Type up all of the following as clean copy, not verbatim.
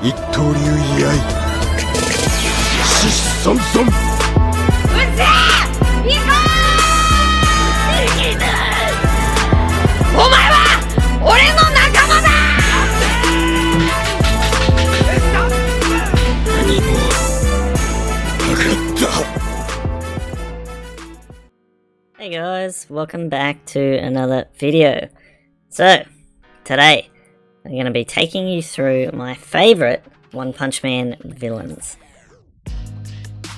一刀流居合獅子孫孫。うっせえ行こうビギヌお前は俺の仲間だ何も分かった。Hey guys, welcome back to another video. So, today I'm going to be taking you through my favourite One Punch Man villains.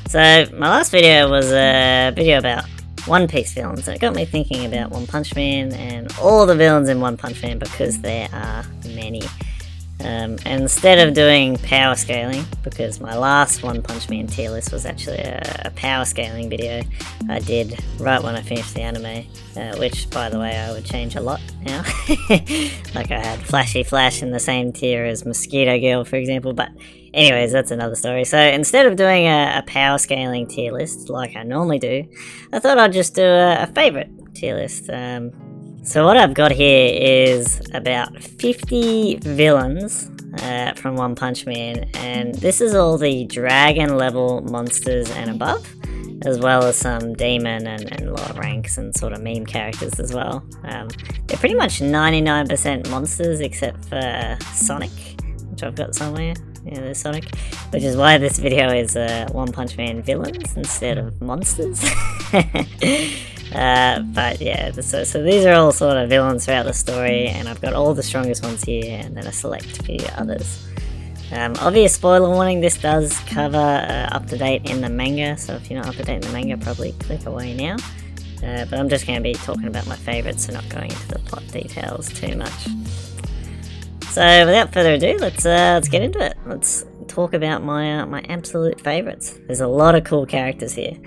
So, my last video was a video about One Piece villains, and it got me thinking about One Punch Man and all the villains in One Punch Man because there are many. And instead of doing power scaling, because my last One Punch Man tier list was actually a power scaling video I did right when I finished the anime, which by the way I would change a lot now. Like I had Flashy Flash in the same tier as Mosquito Girl, for example, but anyways, that's another story. So instead of doing a power scaling tier list like I normally do, I thought I'd just do a favourite tier list. So what I've got here is about 50 villains from One Punch Man, and this is all the dragon level monsters and above, as well as some demon and lower ranks and sort of meme characters as well. They're pretty much 99% monsters except for Sonic, which I've got somewhere. Yeah, there's Sonic, which is why this video is One Punch Man villains instead of monsters. But yeah, so these are all sort of villains throughout the story, and I've got all the strongest ones here and then a select few others. Obvious spoiler warning, this does cover up to date in the manga, so if you're not up to date in the manga, probably click away now. But I'm just going to be talking about my favourites, so not going into the plot details too much. So without further ado, let's get into it. Let's talk about my absolute favourites. There's a lot of cool characters here.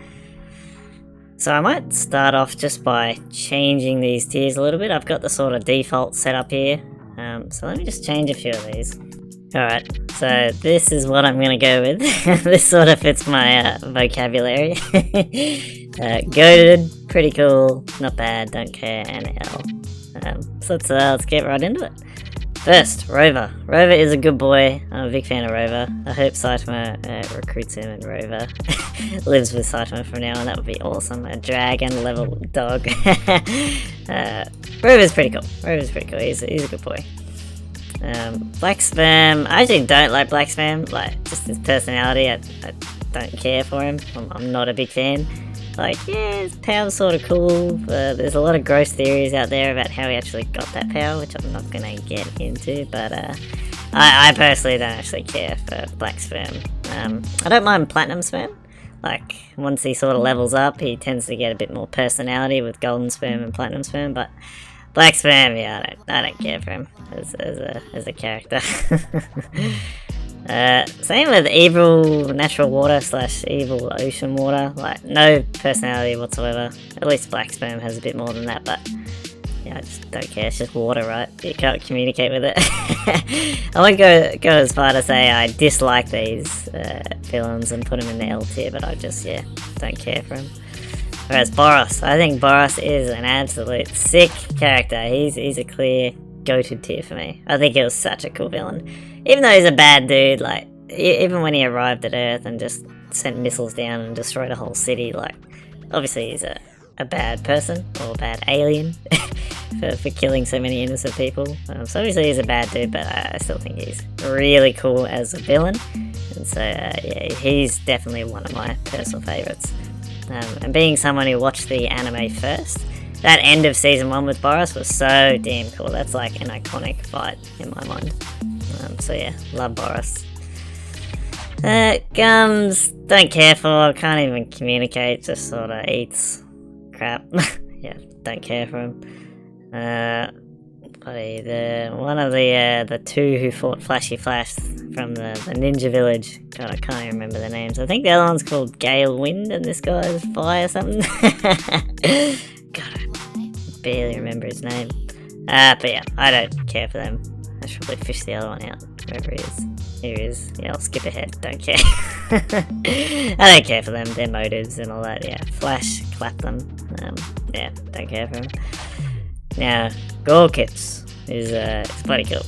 So I might start off just by changing these tiers a little bit. I've got the sort of default setup here. So let me just change a few of these. Alright, so this is what I'm going to go with. This sort of fits my vocabulary. Goated, pretty cool, not bad, don't care, and L. So let's get right into it. First, Rover. Rover is a good boy. I'm a big fan of Rover. I hope Saitama recruits him and Rover lives with Saitama from now on. That would be awesome. A dragon level dog. Rover's pretty cool. He's a good boy. Black Spam. I actually don't like Black Spam. Like, just his personality. I don't care for him. I'm not a big fan. Like, yeah, his power's sort of cool. There's a lot of gross theories out there about how he actually got that power, which I'm not going to get into, but I personally don't actually care for Black Sperm. I don't mind Platinum Sperm. Like, once he sort of levels up, he tends to get a bit more personality with Golden Sperm and Platinum Sperm, but Black Sperm, yeah, I don't care for him as a character. Same with evil natural water / evil ocean water, like no personality whatsoever. At least Black Sperm has a bit more than that, but yeah, I just don't care. It's just water, right? You can't communicate with it. I won't go as far to say I dislike these villains and put them in the L tier, but I just, yeah, don't care for him. Whereas Boros, I think Boros is an absolute sick character. He's a clear goated tier for me. I think he was such a cool villain. Even though he's a bad dude, like, even when he arrived at Earth and just sent missiles down and destroyed a whole city, like, obviously he's a bad person, or a bad alien, for killing so many innocent people. So obviously he's a bad dude, but I still think he's really cool as a villain. And so, yeah, he's definitely one of my personal favourites. And being someone who watched the anime first, that end of season 1 with Boros was so damn cool. That's like an iconic fight in my mind. So yeah, love Boros. Gums, don't care for, can't even communicate, just sort of eats crap. Yeah, don't care for him. One of the two who fought Flashy Flash from the Ninja Village. God, I can't even remember their names. I think the other one's called Gale Wind and this guy's Fire or something. God, I barely remember his name. But yeah, I don't care for them. I should probably fish the other one out, wherever he is. Here he is. Yeah, I'll skip ahead, don't care. I don't care for them, their motives and all that, yeah. Flash, clap them. Yeah, don't care for him. Now, Gorkits is bloody cool.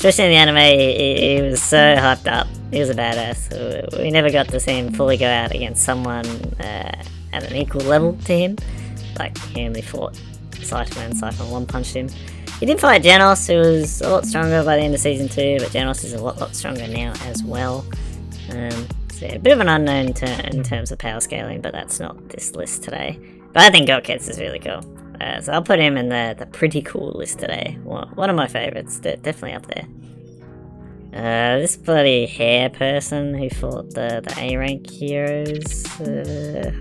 Especially in the anime, he was so hyped up. He was a badass. We never got to see him fully go out against someone at an equal level to him. Like, he only fought Saitama, and Saitama one-punched him. He did fight Genos, who was a lot stronger by the end of Season 2, but Genos is a lot stronger now as well. So yeah, a bit of an unknown in terms of power scaling, but that's not this list today. But I think Goketsu is really cool. So I'll put him in the pretty cool list today. One of my favourites, definitely up there. This bloody hair person who fought the A rank heroes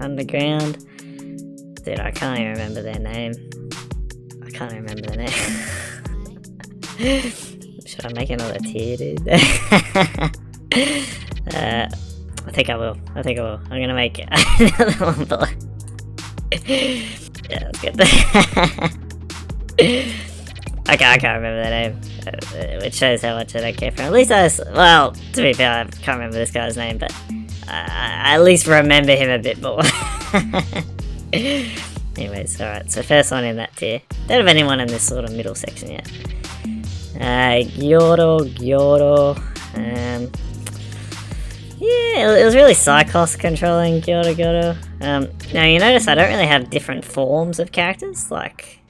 underground. Dude, I can't even remember their name. Should I make another tier, dude? I think I will. I'm gonna make another one below. Yeah, that's good. Okay, I can't remember their name, which shows how much I don't care for him. At least well, to be fair, I can't remember this guy's name, but I at least remember him a bit more. Anyways, alright, so first one in that tier. Don't have anyone in this sort of middle section yet. Gyoro. Yeah, it was really Psychos controlling Gyoro. Now you notice I don't really have different forms of characters, like,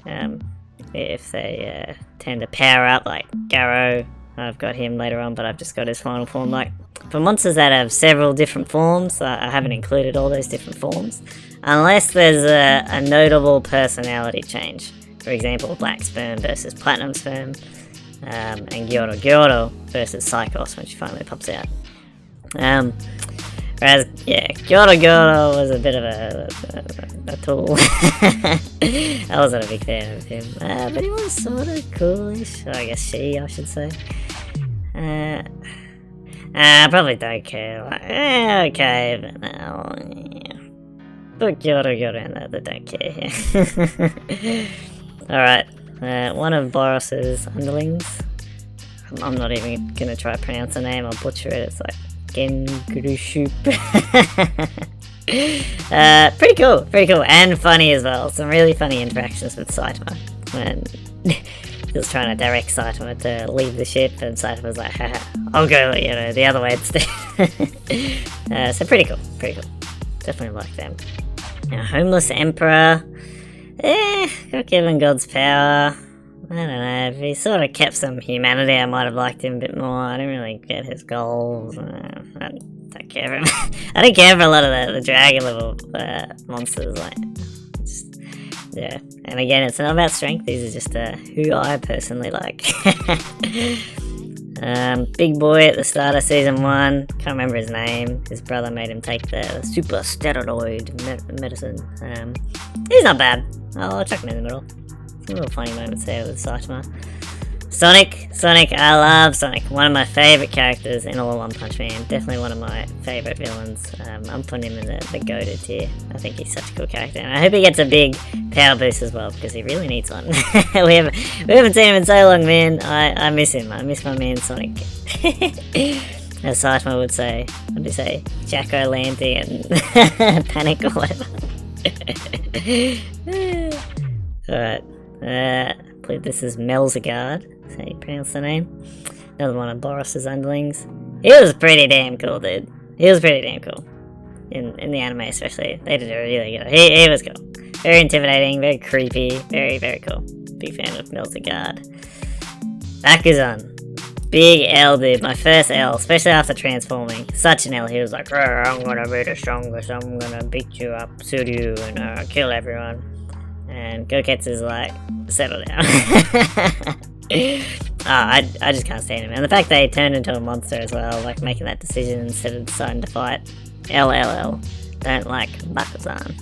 if they tend to power up, like Garo, I've got him later on, but I've just got his final form. Like, for monsters that have several different forms, I haven't included all those different forms, unless there's a notable personality change. For example, Black Sperm versus Platinum Sperm, and Gyoro versus Psychos when she finally pops out. Whereas, yeah, Gyoro was a bit of a tool. I wasn't a big fan of him, but he was sort of coolish. I guess I should say. I probably don't care. Like, okay, but no, yeah. Put Gyoro in there, they don't care. Alright, one of Boros's underlings. I'm not even gonna try to pronounce the name, I'll butcher it. It's like Gengurushoop. Pretty cool, and funny as well. Some really funny interactions with Saitama when he was trying to direct Saitama to leave the ship, and Saitama's like, haha, I'll go, the other way instead. So pretty cool. Definitely like them. Now, Homeless Emperor. Got given God's power. I don't know, if he sort of kept some humanity, I might have liked him a bit more. I didn't really get his goals. I don't care for him. I don't care for a lot of the dragon level monsters. Like, yeah. And again, it's not about strength, these are just who I personally like. Big boy at the start of Season 1, can't remember his name. His brother made him take the super steroid medicine. He's not bad. I'll chuck him in the middle. Some little funny moments there with Saitama. Sonic, I love Sonic. One of my favourite characters in all of One Punch Man. Definitely one of my favourite villains. I'm putting him in the goated tier. I think he's such a cool character. And I hope he gets a big power boost as well, because he really needs one. we haven't seen him in so long, man. I miss him. I miss my man Sonic. As Saitama would say. What did he say? Jack-O-Lantern and Panic or whatever. Alright. I believe this is Melzigard, that's how you pronounce the name. Another one of Boros's underlings. He was pretty damn cool, dude. He was pretty damn cool. In the anime especially. They did it really good. He was cool. Very intimidating, very creepy, very, very cool. Big fan of Melzigard. Bakuzan. Big L, dude. My first L, especially after transforming. Such an L. He was like, I'm gonna be the strongest, I'm gonna beat you up, Suryu, and kill everyone. And Goketsu's like, settle down. I just can't stand him. And the fact that he turned into a monster as well, like making that decision instead of deciding to fight LLL. Don't like Bakuzan.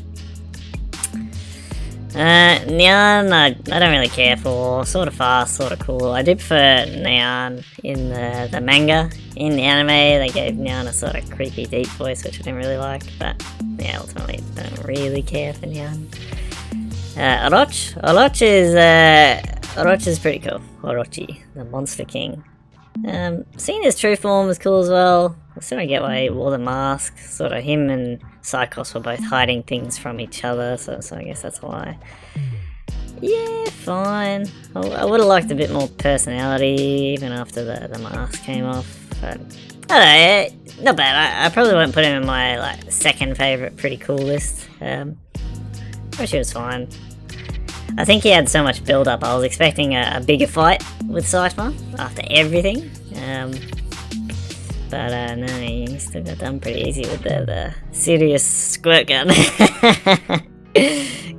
Nyan, I don't really care for. Sort of fast, sort of cool. I do prefer Nyan in the manga. In the anime, they gave Nyan a sort of creepy, deep voice, which I didn't really like. But yeah, ultimately, I don't really care for Nyan. Orochi is pretty cool. Orochi, the Monster King. Seeing his true form was cool as well. I still don't get why he wore the mask. Sort of him and Psychos were both hiding things from each other, so I guess that's why. yeah, fine. I would have liked a bit more personality even after the mask came off. But I don't know, not bad. I probably won't put him in my like second favourite pretty cool list. Wish he was fine. I think he had so much build up. I was expecting a bigger fight with Saitama after everything. But no, he still got done pretty easy with the serious squirt gun.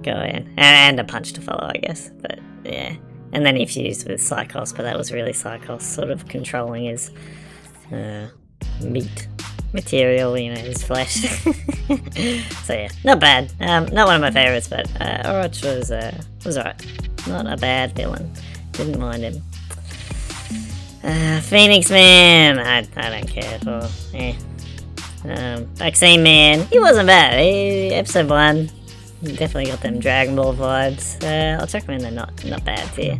Go in. And a punch to follow, I guess. But yeah. And then he fused with Psychos, but that was really Psychos sort of controlling his meat material, you know, his flesh. So yeah, not bad. Not one of my favourites, but Oroch was alright. Not a bad villain. Didn't mind him. Phoenix Man, I don't care for. Vaccine Man, he wasn't bad. Episode 1, definitely got them Dragon Ball vibes. I'll chuck him in the not bad tier.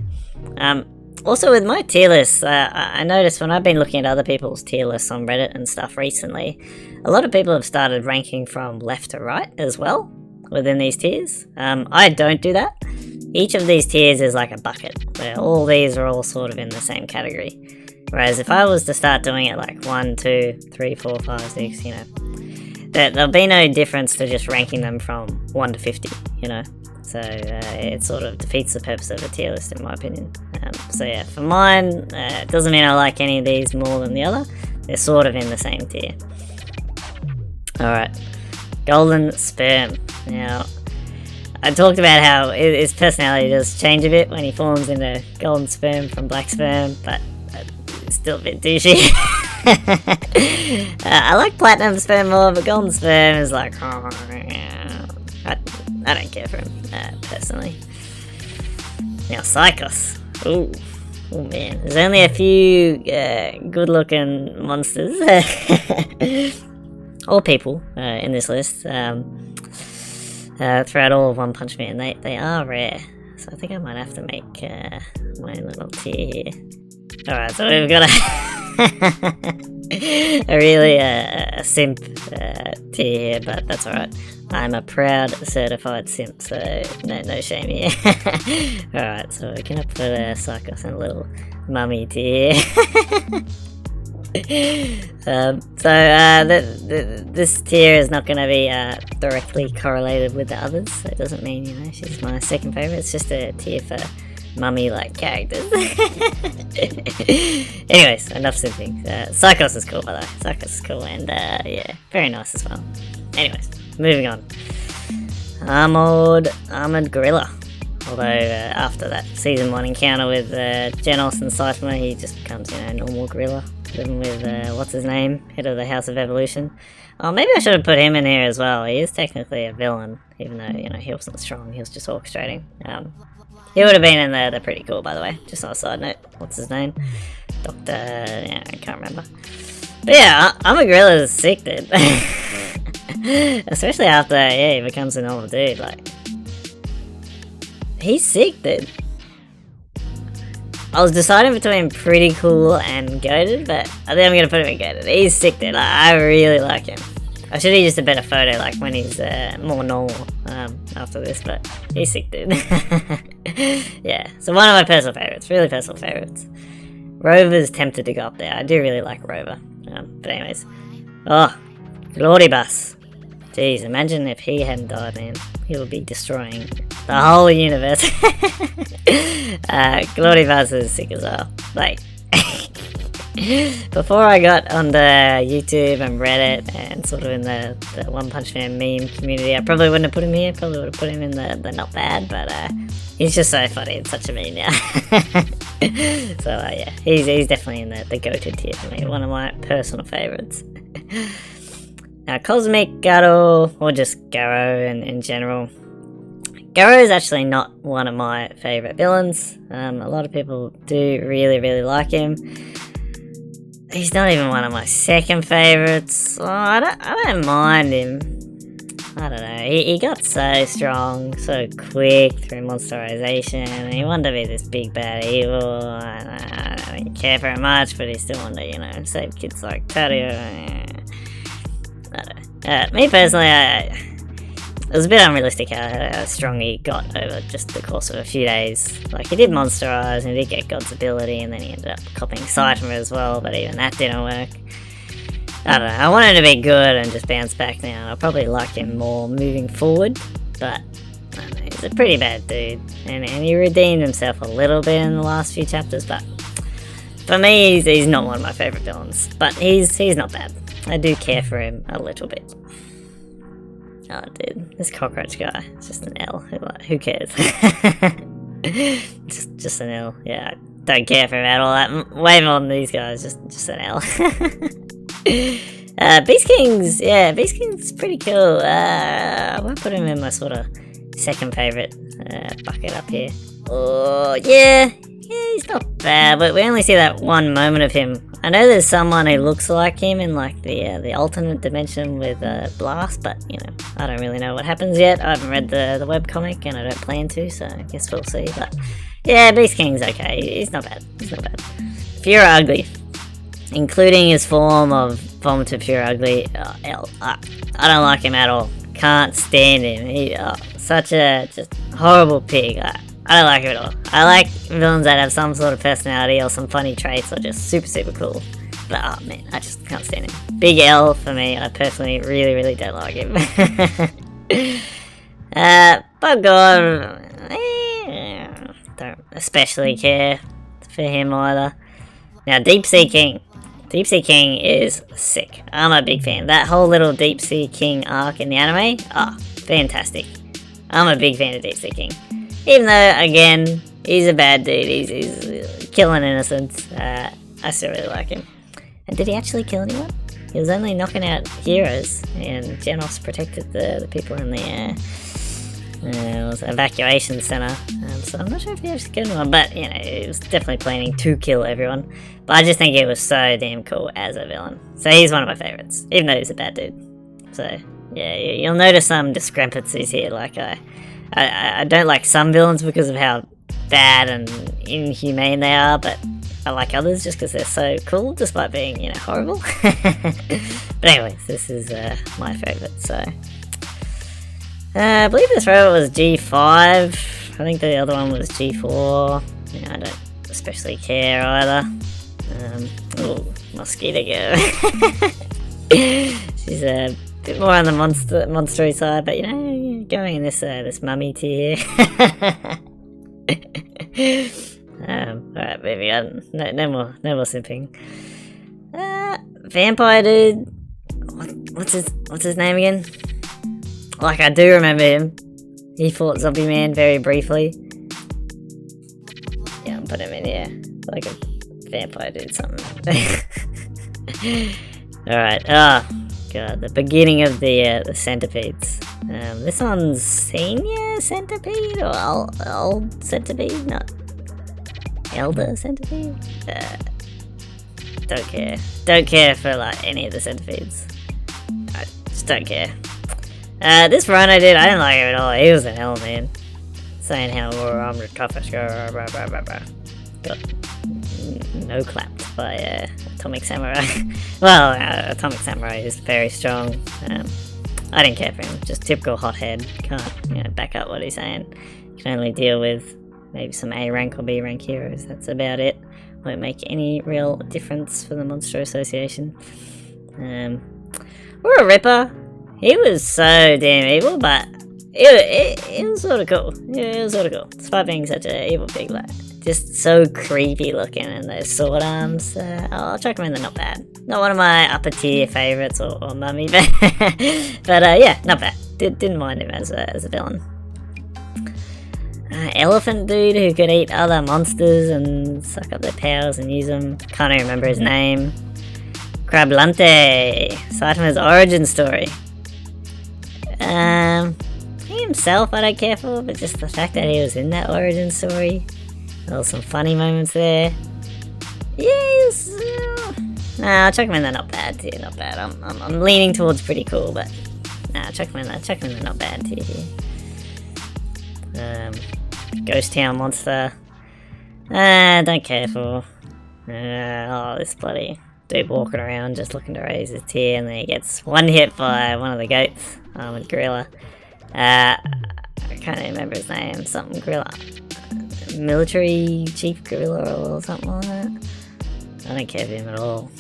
Also with my tier lists, I noticed when I've been looking at other people's tier lists on Reddit and stuff recently, a lot of people have started ranking from left to right as well within these tiers. I don't do that. Each of these tiers is like a bucket, where all these are all sort of in the same category. Whereas if I was to start doing it like 1, 2, 3, 4, 5, 6, you know, there'll be no difference to just ranking them from 1 to 50, you know. So it sort of defeats the purpose of a tier list in my opinion. So yeah, for mine, it doesn't mean I like any of these more than the other. They're sort of in the same tier. Alright, Golden Sperm. Now, I talked about how his personality does change a bit when he forms into Golden Sperm from Black Sperm, but it's still a bit douchey. I like Platinum Sperm more, but Golden Sperm is like, oh, yeah. I don't care for him, personally. Now, Psychos. Ooh. Oh man, there's only a few good-looking monsters or people in this list. Throughout all of One Punch Man, they are rare, so I think I might have to make my own little tier here. Alright, so we've got a really a simp tier here, but that's alright. I'm a proud certified simp, so no shame here. Alright, so we're gonna put Psychos in a little mummy tier. This tier is not going to be directly correlated with the others, so it doesn't mean, you know, she's my second favourite. It's just a tier for mummy-like characters. Anyways, enough simping. Psychos is cool, by the way. Psychos is cool, and yeah, very nice as well. Anyways, moving on. Armored Gorilla. Although after that season 1 encounter with Genos and Saitama, he just becomes, you know, normal gorilla. Living with, what's his name? Head of the House of Evolution. Oh, maybe I should have put him in here as well. He is technically a villain, even though, you know, he wasn't strong. He was just orchestrating. He would have been in there. They're pretty cool, by the way. Just on a side note. What's his name? Dr. Yeah, I can't remember. But yeah, Armored Gorilla is sick, dude. Especially after, yeah, he becomes a normal dude. Like, he's sick, dude. I was deciding between pretty cool and goated, but I think I'm gonna put him in goated. He's sick, dude. I really like him. I should have used a better photo, like when he's more normal after this, but he's sick, dude. Yeah, so one of my personal favorites, really personal favorites. Rover's tempted to go up there. I do really like Rover. But anyways, oh, Gloribus. Jeez, imagine if he hadn't died, man. He would be destroying the whole universe. Gloribus is sick as well. Like, before I got on the YouTube and Reddit and sort of in the One Punch Man meme community, I probably wouldn't have put him here. Probably would have put him in the not bad, but he's just so funny and such a meme now. So yeah, he's definitely in the go-to tier for me. One of my personal favorites. Now, Cosmic Garo, or just Garo in general. Garo is actually not one of my favourite villains. A lot of people do really like him. He's not even one of my second favourites. Oh, I don't mind him. I don't know. He got so strong, so quick through monsterization, and he wanted to be this big bad evil. I don't care very much, but he still wanted to, you know, save kids like Tario. I don't know. Me personally, it was a bit unrealistic how strong he got over just the course of a few days. Like, he did Monsterize and he did get God's ability, and then he ended up copying Saitama as well, but even that didn't work. I don't know, I want him to be good and just bounce back now. I'll probably like him more moving forward, but I don't know, he's a pretty bad dude. And he redeemed himself a little bit in the last few chapters, but for me, he's not one of my favourite villains. But he's not bad. I do care for him a little bit. Oh, dude, this cockroach guy, it's just an L. Who cares? just an L. Yeah, I don't care for him at all. Way more than these guys, just an L. Beast King's pretty cool. I won't put him in my sort of second favourite bucket up here. Oh, yeah, he's not bad, but we only see that one moment of him. I know there's someone who looks like him in like the alternate dimension with Blast, but you know, I don't really know what happens yet. I haven't read the webcomic and I don't plan to, so I guess we'll see. But yeah, Beast King's okay. He's not bad. Pure Ugly, including his form of Vomitive Pure Ugly. I don't like him at all. Can't stand him. He such a just horrible pig. I don't like him at all. I like villains that have some sort of personality or some funny traits or just super cool. But oh man, I just can't stand him. Big L for me. I personally really don't like him. But God, don't especially care for him either. Now Deep Sea King. Deep Sea King is sick. I'm a big fan. That whole little Deep Sea King arc in the anime, fantastic. I'm a big fan of Deep Sea King. Even though, again, he's a bad dude, he's killing innocents, I still really like him. And did he actually kill anyone? He was only knocking out heroes, and Genos protected the people in the evacuation center. So I'm not sure if he actually killed anyone, but you know, he was definitely planning to kill everyone. But I just think he was so damn cool as a villain. So he's one of my favorites, even though he's a bad dude. So yeah, you'll notice some discrepancies here. Like I don't like some villains because of how bad and inhumane they are, but I like others just because they're so cool, despite being, you know, horrible. But anyways, this is my favourite, so... I believe this robot was G5, I think the other one was G4, yeah, I don't especially care either. Ooh, mosquito girl. She's a bit more on the monstery side, but you know, going in this mummy tier. Alright, moving on. No more simping. Vampire dude. What's his name again? Like, I do remember him. He fought Zombie Man very briefly. Yeah, I'll put him in here. Like a vampire dude something. Alright, God, the beginning of the centipedes. This one's senior centipede or old centipede, not elder centipede. Don't care for like any of the centipedes. I just don't care. This run I didn't like him at all. He was an L, man. Saying how I'm the toughest guy. Got no clapped by Atomic Samurai. Well, Atomic Samurai is very strong. I didn't care for him. Just typical hothead. Can't back up what he's saying. Can only deal with maybe some A rank or B rank heroes. That's about it. Won't make any real difference for the Monster Association. Or a Ripper. He was so damn evil, but it was sort of cool. It was sort of cool. Despite being such an evil pig, like, just so creepy looking, and those sword arms. I'll chuck him in the not bad. Not one of my upper tier favourites or mummy, but yeah, not bad. Didn't mind him as a villain. Elephant dude who could eat other monsters and suck up their powers and use them. Can't even remember his name. Crablante. Saitama's origin story. He himself I don't care for, but just the fact that he was in that origin story. There was some funny moments there. Yes. I'll chuck him in the not bad tier. Not bad. I'm leaning towards pretty cool, but chuck him in the not bad tier here. Ghost Town monster. Don't care for. This bloody dude walking around just looking to raise his tier, and then he gets one hit by one of the goats, with Gorilla. I can't even remember his name. Something Gorilla. Military Chief Gorilla or something like that. I don't care for him at all.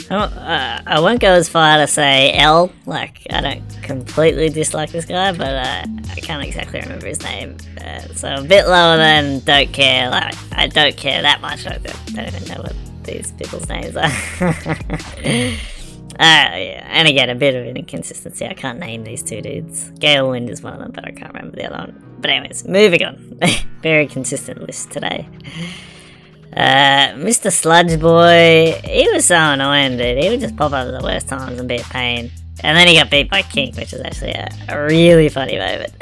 I won't go as far to say L, like, I don't completely dislike this guy, but I can't exactly remember his name. So a bit lower than don't care, like, I don't care that much, I don't even know what these people's names are. Yeah, and again, a bit of an inconsistency, I can't name these two dudes. Gale Wind is one of them, but I can't remember the other one. But anyways, moving on. Very consistent list today. Mr. Sludge Boy, he was so annoying, dude. He would just pop up at the worst times and be a pain. And then he got beat by King, which is actually a really funny moment.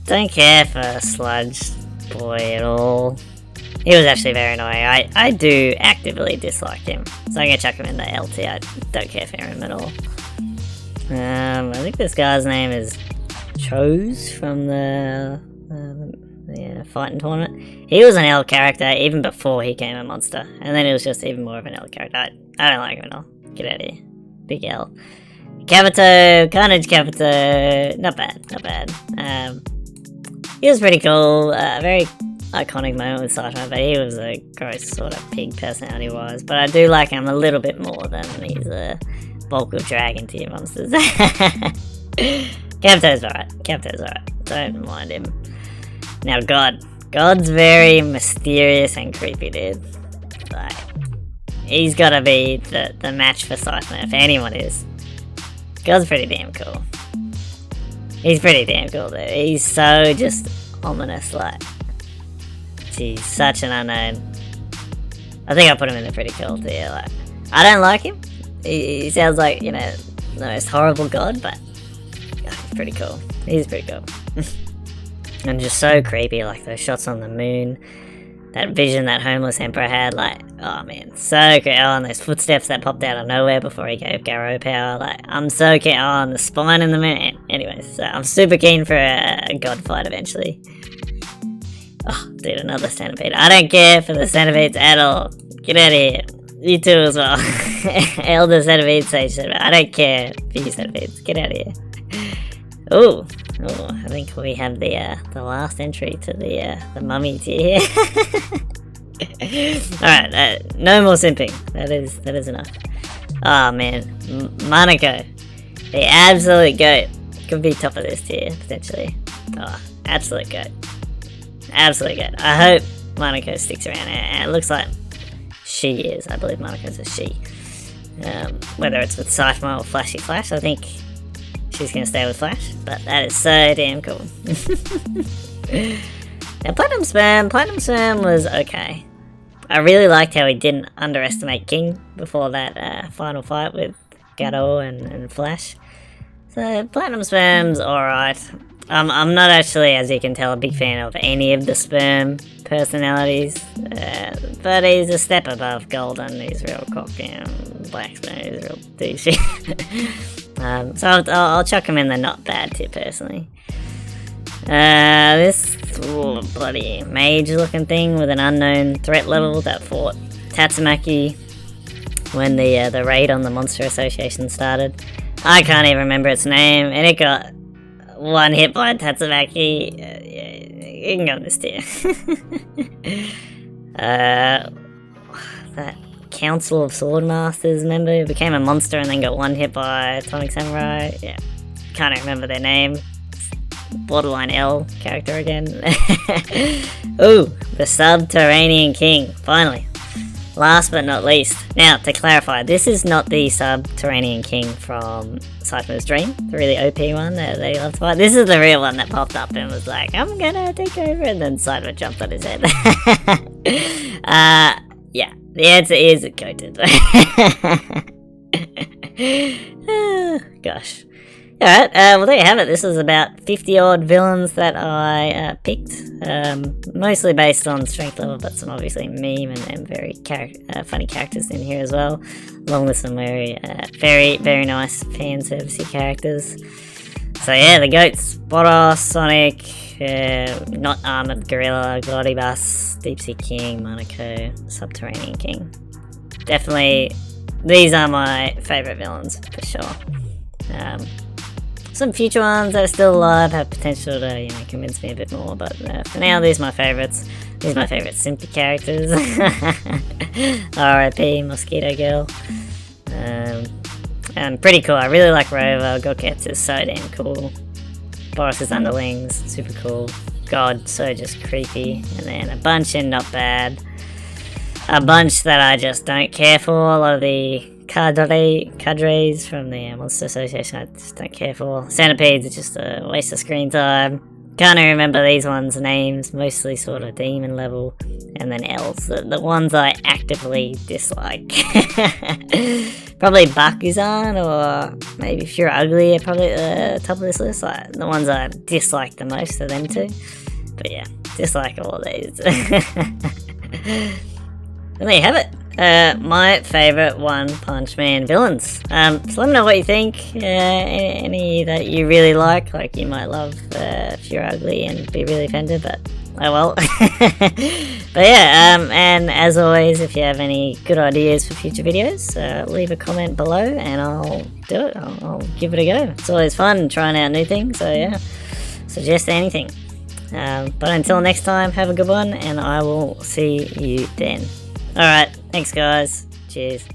Don't care for Sludge Boy at all. He was actually very annoying. I do actively dislike him. So I'm gonna chuck him in the LT. I don't care for him at all. I think this guy's name is Chose from the fighting tournament. He was an L character even before he became a monster. And then he was just even more of an L character. I don't like him at all. Get out of here. Big L. Kabuto, Carnage Kabuto. Not bad, not bad. He was pretty cool. Very iconic moment with Saitama, but he was a gross sort of pig personality-wise. But I do like him a little bit more than these bulk of dragon tier monsters. Kabuto's alright. Kabuto's alright. Don't mind him. Now God's very mysterious and creepy, dude. Like, he's gotta be the match for Saitama if anyone is. God's pretty damn cool. He's pretty damn cool, dude. He's so just ominous, like. He's such an unknown. I think I put him in the pretty cool tier. Like, I don't like him. He sounds like, you know, the most horrible god, but he's pretty cool. He's pretty cool. And just so creepy, like those shots on the moon. That vision that Homeless Emperor had, like, oh man, so creepy. Oh, and those footsteps that popped out of nowhere before he gave Garrow power. Like, I'm so keen. Oh, and the spine in the moon. Anyways, so I'm super keen for a god fight eventually. Oh, dude, another centipede. I don't care for the centipedes at all. Get out of here. You too as well. Elder centipede, sage centipede. I don't care for you centipedes. Get out of here. Oh, I think we have the last entry to the mummy tier here. Alright, no more simping. That is enough. Oh man, Monaco. The absolute goat. Could be top of this tier, potentially. Oh, absolute goat. Absolute good. I hope Monaco sticks around, and it looks like she is. I believe Monaco's a she. Whether it's with Saitama or Flashy Flash, I think she's going to stay with Flash, but that is so damn cool. Now, Platinum Sperm was okay. I really liked how he didn't underestimate King before that final fight with Gato and Flash. So, Platinum Sperm's alright. I'm not actually, as you can tell, a big fan of any of the Sperm personalities, but he's a step above Golden. He's real cocky, and Black Sperm is real douchey. So I'll chuck him in the not bad tier personally. This bloody mage-looking thing with an unknown threat level that fought Tatsumaki when the raid on the Monster Association started. I can't even remember its name, and it got one hit by Tatsumaki. You can go in this tier. That Council of Swordmasters member who became a monster and then got one hit by Atomic Samurai. Yeah, can't remember their name. Borderline L character again. Ooh, the Subterranean King, finally. Last but not least. Now, to clarify, this is not the Subterranean King from Saitama's Dream, the really OP one that they love to fight. This is the real one that popped up and was like, I'm gonna take over, and then Saitama jumped on his head. Yeah, the answer is goated. Gosh. Alright, well there you have it. This was about 50 odd villains that I picked. Mostly based on strength level, but some obviously meme and very funny characters in here as well. Along with some very nice fan servicey characters. So yeah, the goats, Boros, Sonic, Not Armored Gorilla, Glodibus, Deep Sea King, Monaco, Subterranean King. Definitely, these are my favourite villains, for sure. Some future ones that are still alive have potential to, you know, convince me a bit more, but for now, these are my favourites. These are my favourite simpy characters. R.I.P. Mosquito Girl. And pretty cool. I really like Rover. Gokets is so damn cool. Boris's underlings, super cool. God, so just creepy. And then a bunch in not bad. A bunch that I just don't care for. A lot of the cadres from the Monster Association I just don't care for. Centipedes are just a waste of screen time. Can't even remember these ones' names, mostly sort of demon level. And then L's, the ones I actively dislike. Probably Bakuzan or maybe Pure Ugly are probably at the top of this list. Like, the ones I dislike the most are them two. But yeah, dislike all of these. And there you have it. My favourite One Punch Man villains. So let me know what you think. Any that you really like you might love Pure Ugly and be really offended, but oh well. But yeah, and as always, if you have any good ideas for future videos, leave a comment below and I'll do it. I'll give it a go. It's always fun trying out new things, so yeah, suggest anything. But until next time, have a good one and I will see you then. Alright, thanks guys. Cheers.